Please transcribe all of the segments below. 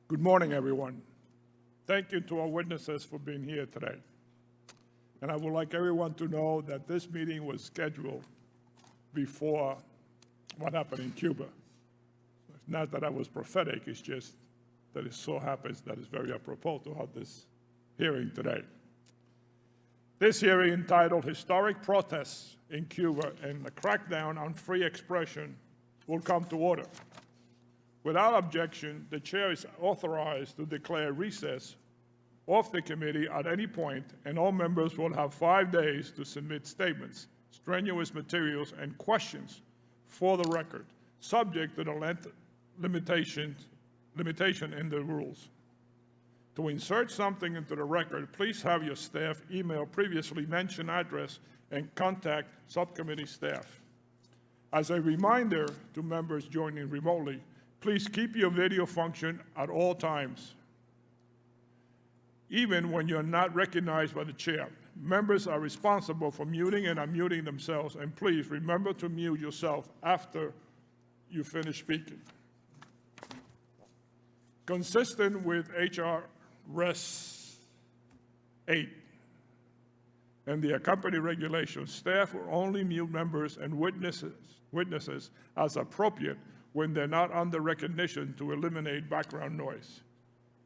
Good morning, everyone. Thank you to our witnesses for being here today. And I would like everyone to know that this meeting was scheduled before what happened in Cuba. It's not that I was prophetic, it's just that it so happens that it's very apropos to have this hearing today. This hearing, entitled Historic Protests in Cuba and the Crackdown on Free Expression, will come to order. Without objection, the chair is authorized to declare recess of the committee at any point, and all members will have 5 days to submit statements, strenuous materials, and questions for the record, subject to the length limitation in the rules. To insert something into the record, please have your staff email previously mentioned address and contact subcommittee staff. As a reminder to members joining remotely, please keep your video function at all times, even when you're not recognized by the chair. Members are responsible for muting and unmuting themselves, and please remember to mute yourself after you finish speaking. Consistent with H.R. Res. 8 and the accompanying regulations, staff will only mute members and witnesses as appropriate when they're not under recognition to eliminate background noise.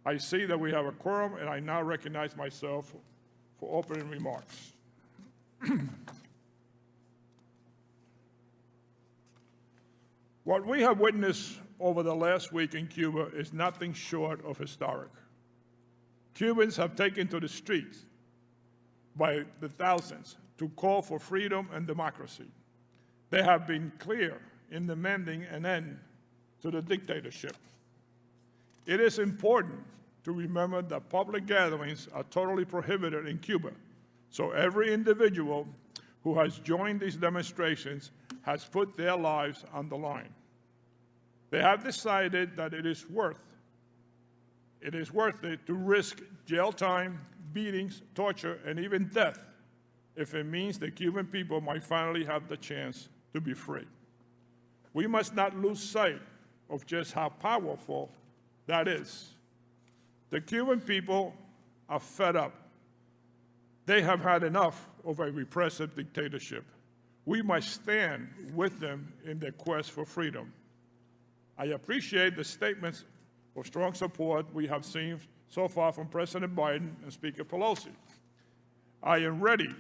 I see that we have a quorum, and I now recognize myself for opening remarks. What we have witnessed over the last week in Cuba is nothing short of historic. Cubans have taken to the streets by the thousands to call for freedom and democracy. They have been clear in demanding an end to the dictatorship. It is important to remember that public gatherings are totally prohibited in Cuba, so every individual who has joined these demonstrations has put their lives on the line. They have decided that it is worth it to risk jail time, beatings, torture, and even death if it means the Cuban people might finally have the chance to be free. We must not lose sight of just how powerful that is. The Cuban people are fed up. They have had enough of a repressive dictatorship. We must stand with them in their quest for freedom. I appreciate the statements of strong support we have seen so far from President Biden and Speaker Pelosi. I am ready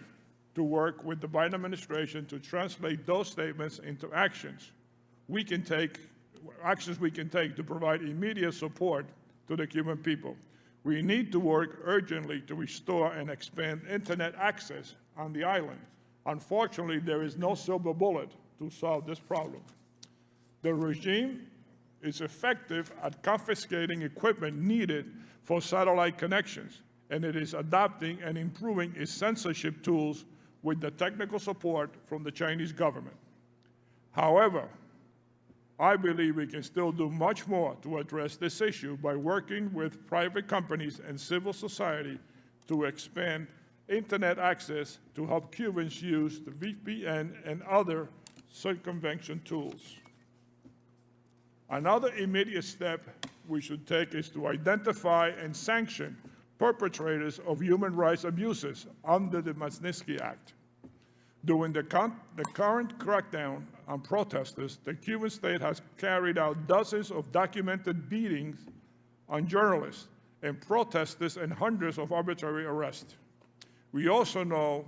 to work with the Biden administration to translate those statements into actions we can take to provide immediate support to the Cuban people. We need to work urgently to restore and expand internet access on the island. Unfortunately, there is no silver bullet to solve this problem. The regime is effective at confiscating equipment needed for satellite connections, and it is adopting and improving its censorship tools with the technical support from the Chinese government. However, I believe we can still do much more to address this issue by working with private companies and civil society to expand internet access to help Cubans use the VPN and other circumvention tools. Another immediate step we should take is to identify and sanction perpetrators of human rights abuses under the Magnitsky Act. During the current crackdown on protesters, the Cuban state has carried out dozens of documented beatings on journalists and protesters and hundreds of arbitrary arrests. We also know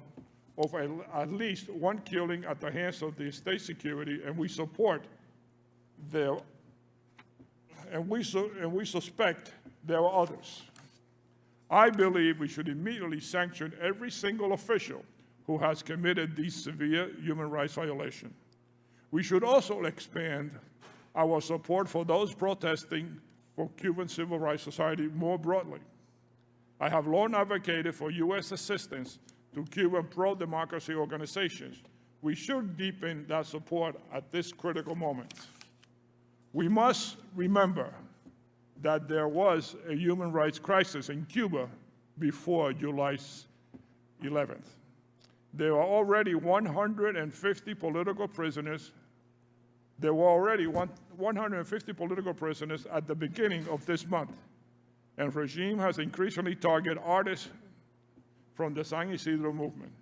of at least one killing at the hands of the state security, and we support and we suspect there are others. I believe we should immediately sanction every single official who has committed these severe human rights violations. We should also expand our support for those protesting for Cuban civil rights society more broadly. I have long advocated for U.S. assistance to Cuban pro-democracy organizations. We should deepen that support at this critical moment. We must remember that there was a human rights crisis in Cuba before July 11th. There are already 150 political prisoners. There were already 150 political prisoners at the beginning of this month, and regime has increasingly targeted artists from the San Isidro movement.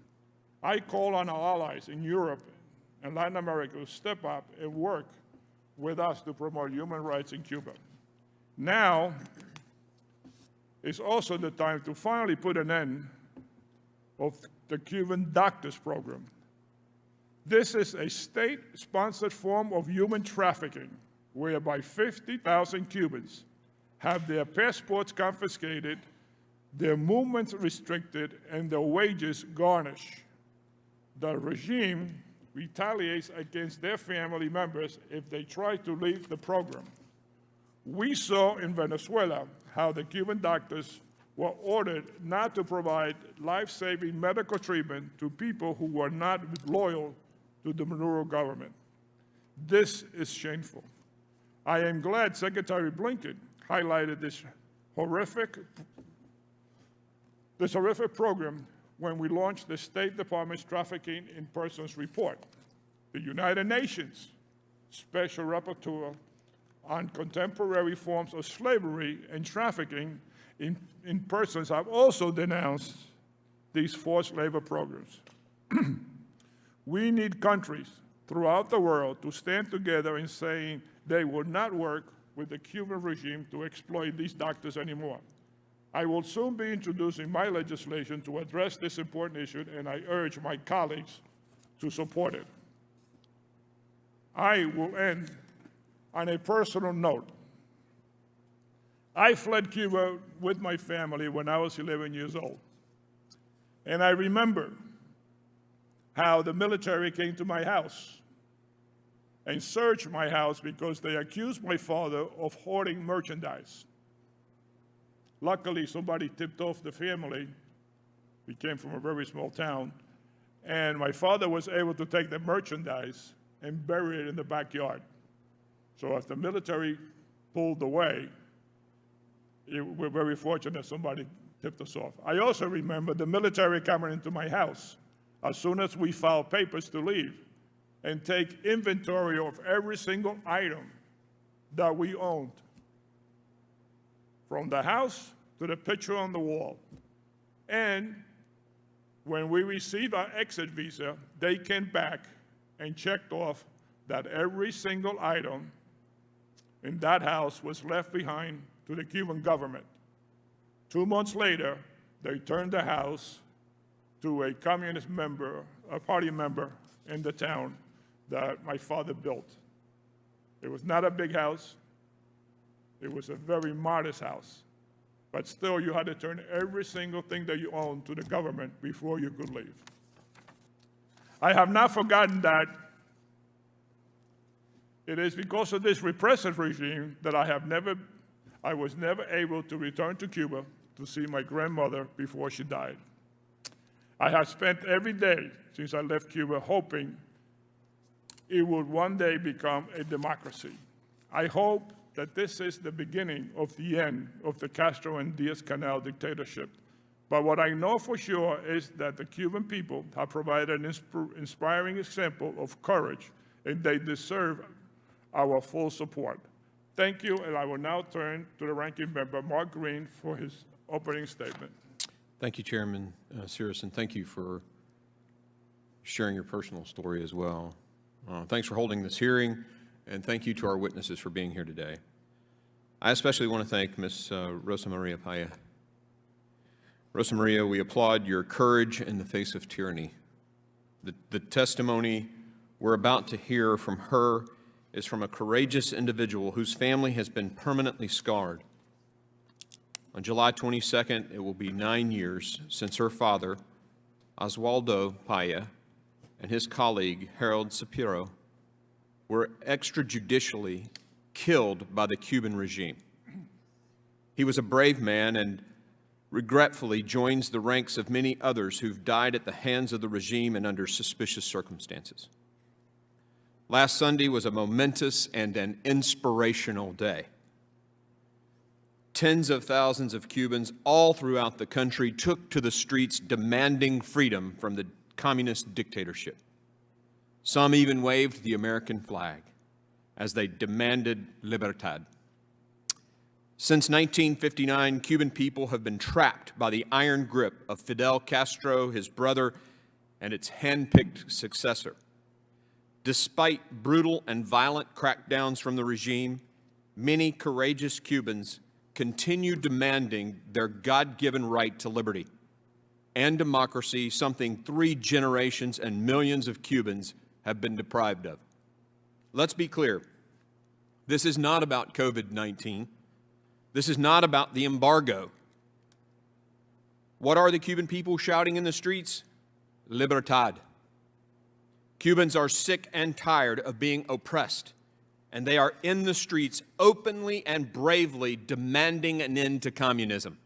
I call on our allies in Europe and Latin America to step up and work with us to promote human rights in Cuba. Now is also the time to finally put an end of the Cuban doctors program. This is a state-sponsored form of human trafficking whereby 50,000 Cubans have their passports confiscated, their movements restricted, and their wages garnished. The regime retaliates against their family members if they try to leave the program. We saw in Venezuela how the Cuban doctors were ordered not to provide life-saving medical treatment to people who were not loyal to the Maduro government. This is shameful. I am glad Secretary Blinken highlighted this horrific program when we launched the State Department's Trafficking in Persons Report. The United Nations Special Rapporteur on contemporary forms of slavery and trafficking in persons have also denounced these forced labor programs. We need countries throughout the world to stand together in saying they will not work with the Cuban regime to exploit these doctors anymore. I will soon be introducing my legislation to address this important issue, and I urge my colleagues to support it. I will end on a personal note. I fled Cuba with my family when I was 11 years old. And I remember how the military came to my house and searched my house because they accused my father of hoarding merchandise. Luckily, somebody tipped off the family. We came from a very small town. And my father was able to take the merchandise and bury it in the backyard. So as the military pulled away, we're very fortunate somebody tipped us off. I also remember the military coming into my house as soon as we filed papers to leave and take inventory of every single item that we owned, from the house to the picture on the wall. And when we received our exit visa, they came back and checked off that every single item in that house was left behind to the Cuban government. 2 months later, they turned the house to a communist member, a party member in the town that my father built. It was not a big house. It was a very modest house. But still, you had to turn every single thing that you owned to the government before you could leave. I have not forgotten that. It is because of this repressive regime that I was never able to return to Cuba to see my grandmother before she died. I have spent every day since I left Cuba hoping it would one day become a democracy. I hope that this is the beginning of the end of the Castro and Diaz-Canel dictatorship. But what I know for sure is that the Cuban people have provided an inspiring example of courage, and they deserve our full support. Thank you, and I will now turn to the ranking member, Mark Green, for his opening statement. Thank you, Chairman Sears, and thank you for sharing your personal story as well. Thanks for holding this hearing, and thank you to our witnesses for being here today. I especially want to thank Ms. Rosa María Payá. Rosa María, we applaud your courage in the face of tyranny. The testimony we're about to hear from her is from a courageous individual whose family has been permanently scarred. On July 22nd, it will be 9 years since her father, Oswaldo Payá, and his colleague, Harold Shapiro, were extrajudicially killed by the Cuban regime. He was a brave man and regretfully joins the ranks of many others who've died at the hands of the regime and under suspicious circumstances. Last Sunday was a momentous and an inspirational day. Tens of thousands of Cubans all throughout the country took to the streets demanding freedom from the communist dictatorship. Some even waved the American flag as they demanded libertad. Since 1959, Cuban people have been trapped by the iron grip of Fidel Castro, his brother, and its hand-picked successor. Despite brutal and violent crackdowns from the regime, many courageous Cubans continue demanding their God-given right to liberty and democracy, something 3 generations and millions of Cubans have been deprived of. Let's be clear. This is not about COVID-19. This is not about the embargo. What are the Cuban people shouting in the streets? Libertad. Cubans are sick and tired of being oppressed, and they are in the streets openly and bravely demanding an end to communism.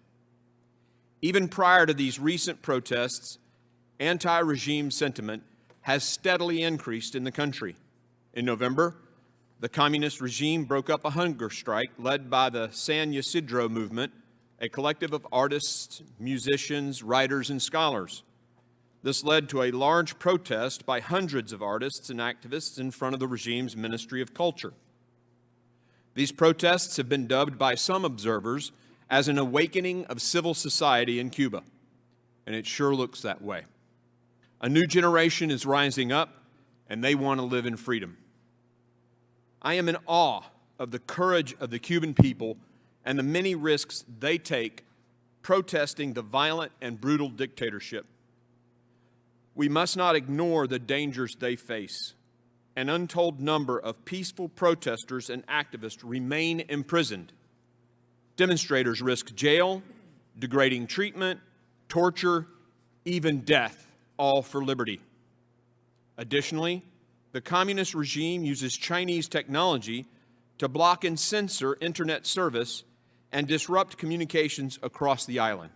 Even prior to these recent protests, anti-regime sentiment has steadily increased in the country. In November, the communist regime broke up a hunger strike led by the San Ysidro movement, a collective of artists, musicians, writers, and scholars. This led to a large protest by hundreds of artists and activists in front of the regime's Ministry of Culture. These protests have been dubbed by some observers as an awakening of civil society in Cuba, and it sure looks that way. A new generation is rising up, and they want to live in freedom. I am in awe of the courage of the Cuban people and the many risks they take protesting the violent and brutal dictatorship. We must not ignore the dangers they face. An untold number of peaceful protesters and activists remain imprisoned. Demonstrators risk jail, degrading treatment, torture, even death, all for liberty. Additionally, the communist regime uses Chinese technology to block and censor internet service and disrupt communications across the island.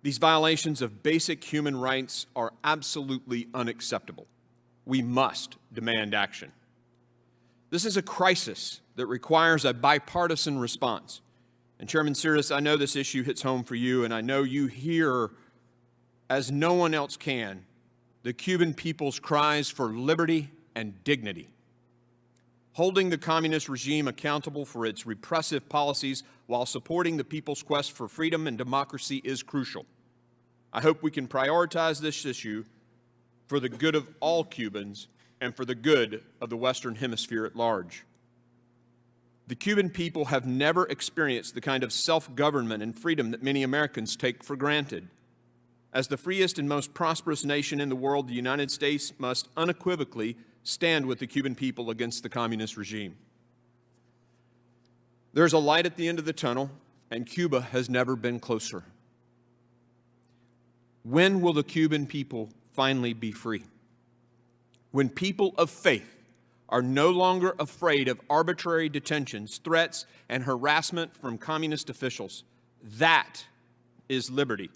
These violations of basic human rights are absolutely unacceptable. We must demand action. This is a crisis that requires a bipartisan response. And Chairman Cyrus, I know this issue hits home for you, and I know you hear, as no one else can, the Cuban people's cries for liberty and dignity. Holding the communist regime accountable for its repressive policies while supporting the people's quest for freedom and democracy is crucial. I hope we can prioritize this issue for the good of all Cubans and for the good of the Western Hemisphere at large. The Cuban people have never experienced the kind of self-government and freedom that many Americans take for granted. As the freest and most prosperous nation in the world, the United States must unequivocally stand with the Cuban people against the communist regime. There's a light at the end of the tunnel, and Cuba has never been closer. When will the Cuban people finally be free? When people of faith are no longer afraid of arbitrary detentions, threats, and harassment from communist officials, that is liberty.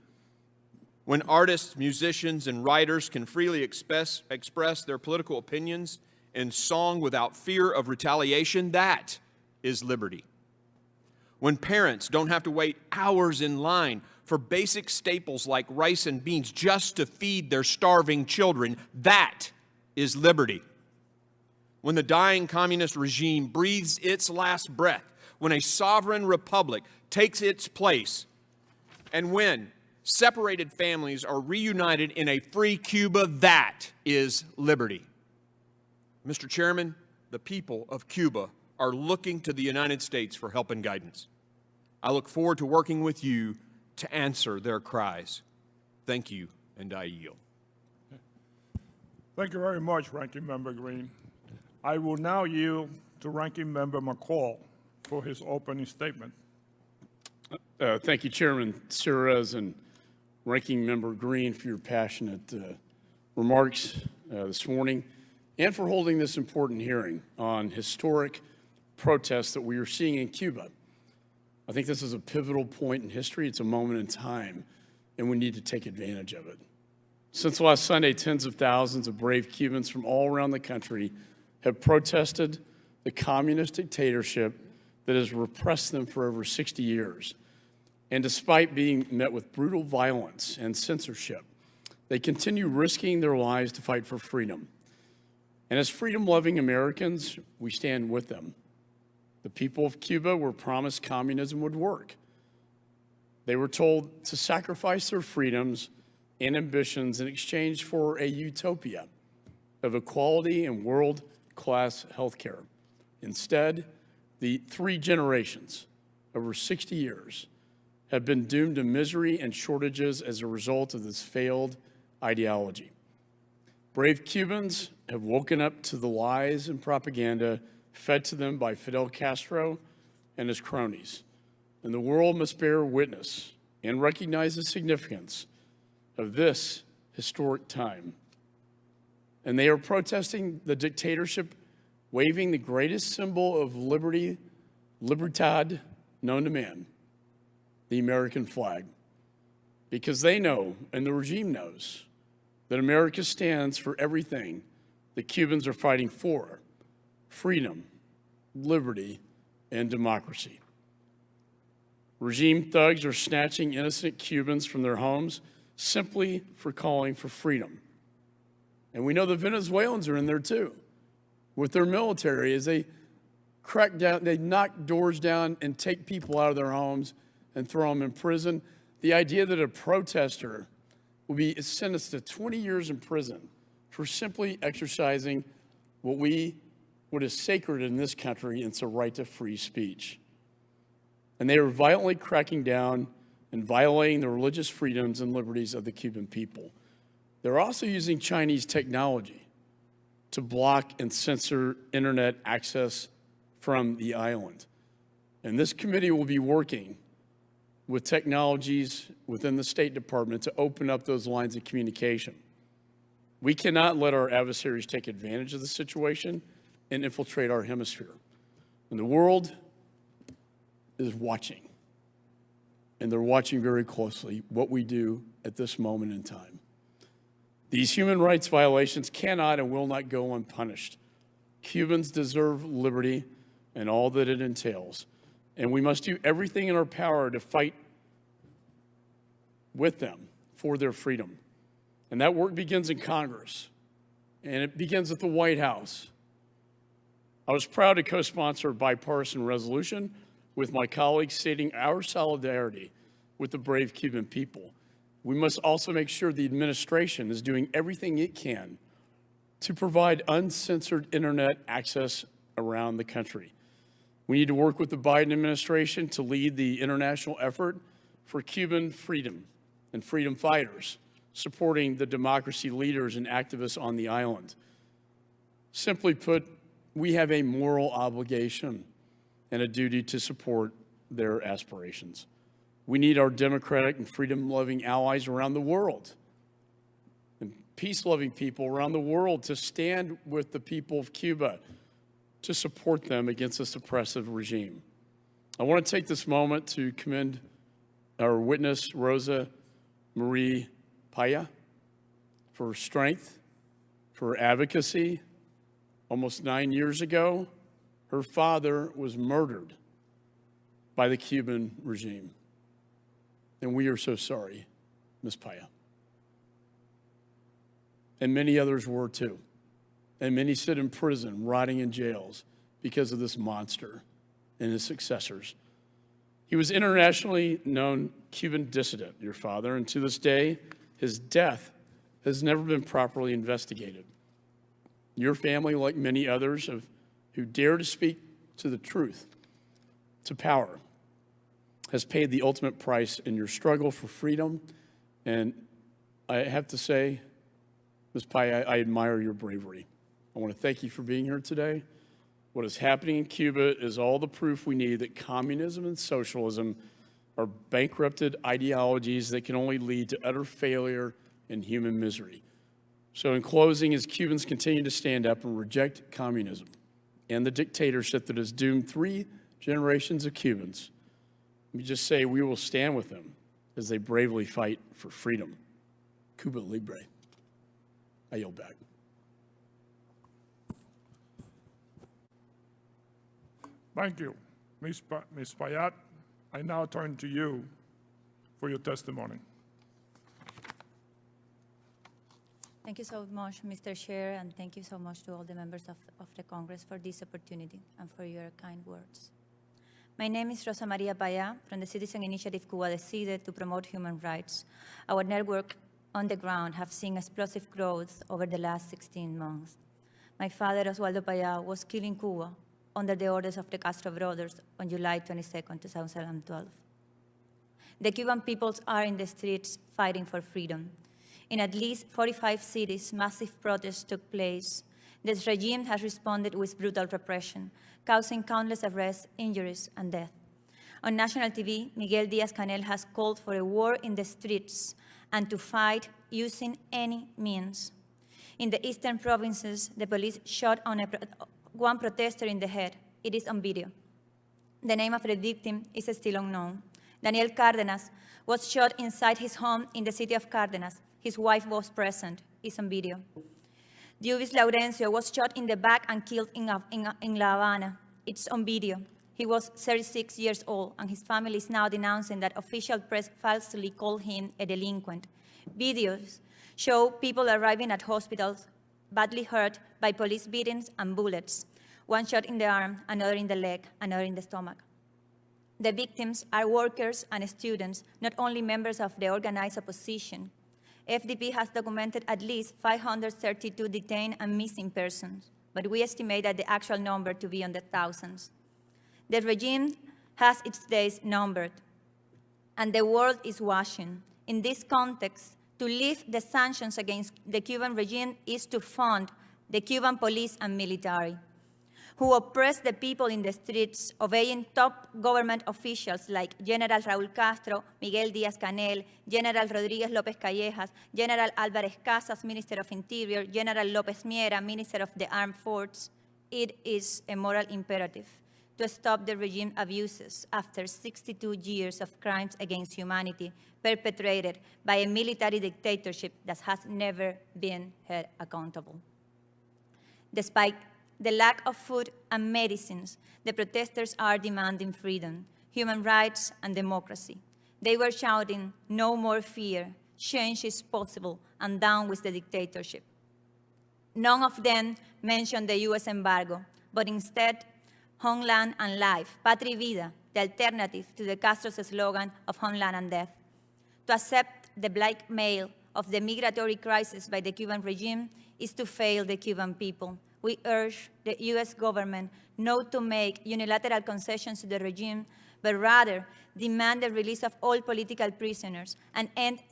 When artists, musicians, and writers can freely express their political opinions in song without fear of retaliation, that is liberty. When parents don't have to wait hours in line for basic staples like rice and beans just to feed their starving children, that is liberty. When the dying communist regime breathes its last breath, when a sovereign republic takes its place, and when separated families are reunited in a free Cuba, that is liberty. Mr. Chairman, the people of Cuba are looking to the United States for help and guidance. I look forward to working with you to answer their cries. Thank you, and I yield. Thank you very much, Ranking Member Green. I will now yield to Ranking Member McCaul for his opening statement. Thank you, Chairman Cyrus and Ranking Member Green, for your passionate remarks this morning and for holding this important hearing on historic protests that we are seeing in Cuba. I think this is a pivotal point in history. It's a moment in time, and we need to take advantage of it. Since last Sunday, tens of thousands of brave Cubans from all around the country have protested the communist dictatorship that has repressed them for over 60 years. And despite being met with brutal violence and censorship, they continue risking their lives to fight for freedom. And as freedom-loving Americans, we stand with them. The people of Cuba were promised communism would work. They were told to sacrifice their freedoms and ambitions in exchange for a utopia of equality and world-class health care. Instead, the 3 generations, over 60 years, have been doomed to misery and shortages as a result of this failed ideology. Brave Cubans have woken up to the lies and propaganda fed to them by Fidel Castro and his cronies. And the world must bear witness and recognize the significance of this historic time. And they are protesting the dictatorship, waving the greatest symbol of liberty, libertad, known to man, the American flag. Because they know, and the regime knows, that America stands for everything the Cubans are fighting for: freedom, liberty, and democracy. Regime thugs are snatching innocent Cubans from their homes simply for calling for freedom. And we know the Venezuelans are in there too, with their military, as they crack down, they knock doors down and take people out of their homes and throw them in prison. The idea that a protester will be sentenced to 20 years in prison for simply exercising what is sacred in this country, and it's a right to free speech. And they are violently cracking down and violating the religious freedoms and liberties of the Cuban people. They're also using Chinese technology to block and censor internet access from the island. And this committee will be working with technologies within the State Department to open up those lines of communication. We cannot let our adversaries take advantage of the situation and infiltrate our hemisphere. And the world is watching, and they're watching very closely what we do at this moment in time. These human rights violations cannot and will not go unpunished. Cubans deserve liberty and all that it entails, and we must do everything in our power to fight with them for their freedom. And that work begins in Congress, and it begins at the White House. I was proud to co-sponsor a bipartisan resolution with my colleagues stating our solidarity with the brave Cuban people. We must also make sure the administration is doing everything it can to provide uncensored internet access around the country. We need to work with the Biden administration to lead the international effort for Cuban freedom and freedom fighters, supporting the democracy leaders and activists on the island. Simply put, we have a moral obligation and a duty to support their aspirations. We need our democratic and freedom-loving allies around the world and peace-loving people around the world to stand with the people of Cuba to support them against this oppressive regime. I want to take this moment to commend our witness, Rosa María Payá, for her strength, for her advocacy. Almost 9 years ago, her father was murdered by the Cuban regime. And we are so sorry, Ms. Payá. And many others were too. And many sit in prison, rotting in jails because of this monster and his successors. He was internationally known Cuban dissident, your father, and to this day, his death has never been properly investigated. Your family, like many others who dare to speak to the truth, to power, has paid the ultimate price in your struggle for freedom. And I have to say, Ms. Payá, I admire your bravery. I want to thank you for being here today. What is happening in Cuba is all the proof we need that communism and socialism are bankrupted ideologies that can only lead to utter failure and human misery. So in closing, as Cubans continue to stand up and reject communism and the dictatorship that has doomed 3 generations of Cubans, let me just say we will stand with them as they bravely fight for freedom. Cuba Libre. I yield back. Thank you, Ms. Payá. I now turn to you for your testimony. Thank you so much, Mr. Chair, and thank you so much to all the members of the Congress for this opportunity and for your kind words. My name is Rosa María Payá from the citizen initiative Cuba Decide to promote human rights. Our network on the ground have seen explosive growth over the last 16 months. My father, Oswaldo Payá, was killed in Cuba under the orders of the Castro brothers on July 22, 2012. The Cuban peoples are in the streets fighting for freedom. In at least 45 cities, massive protests took place. This regime has responded with brutal repression, causing countless arrests, injuries, and death. On national TV, Miguel Díaz-Canel has called for a war in the streets and to fight using any means. In the eastern provinces, the police shot on one protester in the head. It is on video. The name of the victim is still unknown. Daniel Cárdenas was shot inside his home in the city of Cárdenas. His wife was present. It's on video. Diovis Laurencio was shot in the back and killed in La Habana. It's on video. He was 36 years old, and his family is now denouncing that official press falsely called him a delinquent. Videos show people arriving at hospitals badly hurt by police beatings and bullets. One shot in the arm, another in the leg, another in the stomach. The victims are workers and students, not only members of the organized opposition. FDP has documented at least 532 detained and missing persons, but we estimate that the actual number to be on the thousands. The regime has its days numbered, and the world is watching. In this context, to lift the sanctions against the Cuban regime is to fund the Cuban police and military, who oppress the people in the streets, obeying top government officials like General Raúl Castro, Miguel Díaz-Canel, General Rodríguez López Callejas, General Álvarez Casas, Minister of Interior, General López Miera, Minister of the Armed Forces. It is a moral imperative to stop the regime abuses after 62 years of crimes against humanity perpetrated by a military dictatorship that has never been held accountable. Despite the lack of food and medicines, the protesters are demanding freedom, human rights, and democracy. They were shouting, "No more fear, change is possible, and down with the dictatorship." None of them mentioned the US embargo, but instead, homeland and life, Patria y Vida, the alternative to the Castro's slogan of homeland and death. To accept the blackmail of the migratory crisis by the Cuban regime is to fail the Cuban people. We urge the US government not to make unilateral concessions to the regime, but rather demand the release of all political prisoners, an end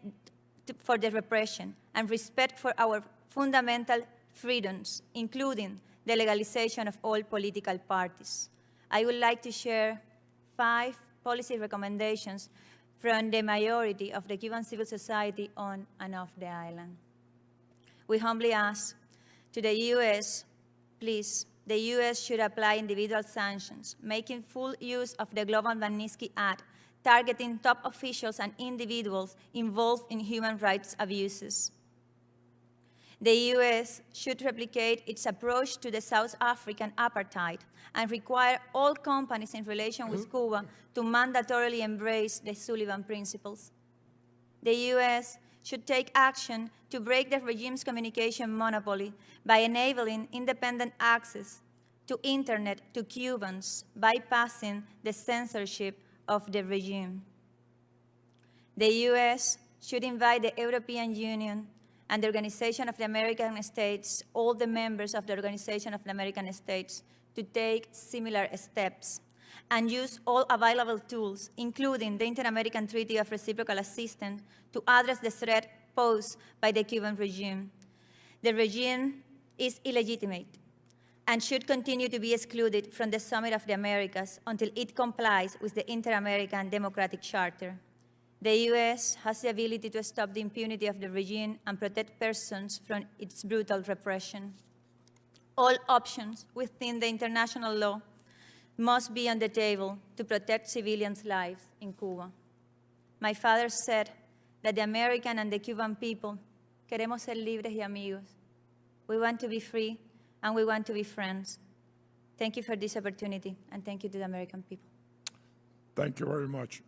for the repression, and respect for our fundamental freedoms, including the legalization of all political parties. I would like to share 5 policy recommendations from the majority of the Cuban civil society on and off the island. We humbly ask to the US, please, the US should apply individual sanctions, making full use of the Global Magnitsky Act, targeting top officials and individuals involved in human rights abuses. The US should replicate its approach to the South African apartheid and require all companies in relation with Cuba to mandatorily embrace the Sullivan principles. The US should take action to break the regime's communication monopoly by enabling independent access to internet to Cubans, bypassing the censorship of the regime. The US should invite the European Union and the Organization of the American States, all the members of the Organization of the American States, to take similar steps and use all available tools, including the Inter-American Treaty of Reciprocal Assistance, to address the threat posed by the Cuban regime. The regime is illegitimate and should continue to be excluded from the Summit of the Americas until it complies with the Inter-American Democratic Charter. The US has the ability to stop the impunity of the regime and protect persons from its brutal repression. All options within the international law must be on the table to protect civilians' lives in Cuba. My father said that the American and the Cuban people queremos ser libres y amigos. We want to be free and we want to be friends. Thank you for this opportunity, and thank you to the American people. Thank you very much.